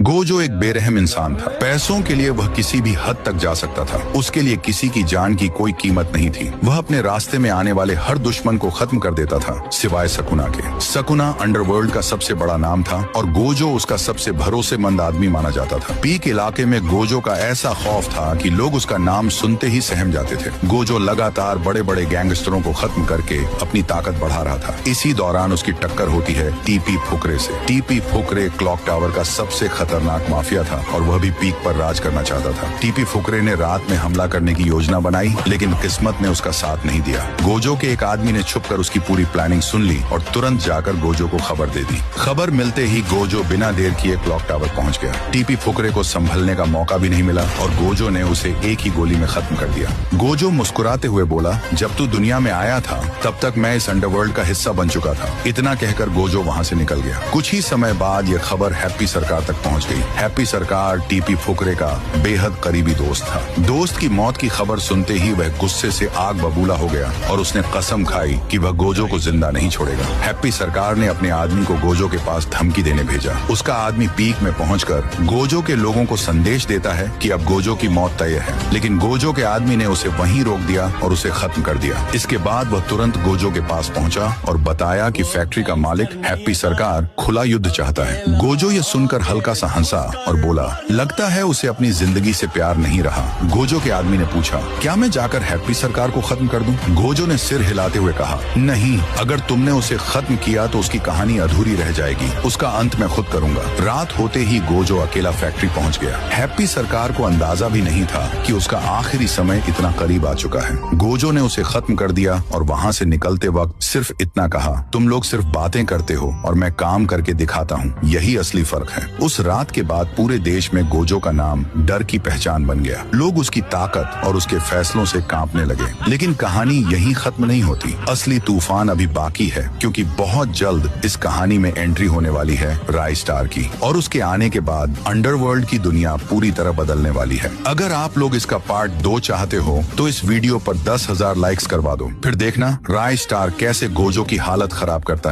Gojo एक बेरहम इंसान था। पैसों के लिए वह किसी भी हद तक जा सकता था। उसके लिए किसी की जान की कोई कीमत नहीं थी। वह अपने रास्ते में आने वाले हर दुश्मन को खत्म कर देता था, सिवाय सकुना के। सकुना अंडरवर्ल्ड का सबसे बड़ा नाम था और गोजो उसका सबसे भरोसेमंद आदमी माना जाता था। पीक इलाके में गोजो का ऐसा खौफ था कि लोग उसका नाम सुनते ही सहम जाते थे। गोजो लगातार बड़े बड़े गैंगस्टरों को खत्म करके अपनी ताकत बढ़ा रहा था। इसी दौरान उसकी टक्कर होती है टीपी फुकरे से। टीपी फुकरे क्लॉक टावर का सबसे खतरनाक माफिया था और वह भी पीक पर राज करना चाहता था। टीपी फुकरे ने रात में हमला करने की योजना बनाई, लेकिन किस्मत ने उसका साथ नहीं दिया। गोजो के एक आदमी ने छुपकर उसकी पूरी प्लानिंग सुन ली और तुरंत जाकर गोजो को खबर दे दी। खबर मिलते ही गोजो बिना देर किए क्लॉक टावर पहुंच गया। टीपी फुकरे को संभलने का मौका भी नहीं मिला और गोजो ने उसे एक ही गोली में खत्म कर दिया। गोजो मुस्कुराते हुए बोला, जब तू दुनिया में आया था तब तक मैं इस अंडरवर्ल्ड का हिस्सा बन चुका था। इतना कहकर गोजो वहाँ से निकल गया। कुछ ही समय बाद यह खबर हैप्पी सरकार तक पहुंच गई। हैप्पी सरकार टीपी फुकरे का बेहद करीबी दोस्त था। दोस्त की मौत की खबर सुनते ही वह गुस्से से आग बबूला हो गया और उसने कसम खाई कि वह गोजो को जिंदा नहीं छोड़ेगा। हैप्पी सरकार ने अपने आदमी को गोजो के पास धमकी देने भेजा। उसका आदमी पीक में पहुंचकर गोजो के लोगों को संदेश देता है कि अब गोजो की मौत तय है, लेकिन गोजो के आदमी ने उसे वहीं रोक दिया और उसे खत्म कर दिया। इसके बाद वह तुरंत गोजो के पास पहुंचा और बताया कि फैक्ट्री का मालिक हैप्पी सरकार खुला युद्ध चाहता है। गोजो ये सुनकर हल्का सा हंसा और बोला, लगता है उसे अपनी जिंदगी से प्यार नहीं रहा। गोजो के आदमी ने पूछा, क्या मैं जाकर हैप्पी सरकार को खत्म कर दूं? गोजो ने सिर हिलाते हुए कहा, नहीं, अगर तुमने उसे खत्म किया तो उसकी कहानी अधूरी रह जाएगी। उसका अंत मैं खुद करूंगा। रात होते ही गोजो अकेला फैक्ट्री पहुंच गया। हैप्पी सरकार को अंदाजा भी नहीं था कि उसका आखिरी समय इतना करीब आ चुका है। गोजो ने उसे खत्म कर दिया और वहाँ से निकलते वक्त सिर्फ इतना कहा, तुम लोग सिर्फ बातें करते हो और मैं काम करके दिखाता हूँ, यही असली फर्क है। उस रात के बाद पूरे देश में गोजो का नाम डर की पहचान बन गया। लोग उसकी ताकत और उसके फैसलों से कांपने लगे। लेकिन कहानी यहीं खत्म नहीं होती। असली तूफान अभी बाकी है, क्योंकि बहुत जल्द इस कहानी में एंट्री होने वाली है राइस्टार की, और उसके आने के बाद अंडरवर्ल्ड की दुनिया पूरी तरह बदलने वाली है। अगर आप लोग इसका पार्ट 2 चाहते हो तो इस वीडियो पर 10,000 लाइक्स करवा दो, फिर देखना राइस्टार कैसे गोजो की हालत खराब करता है।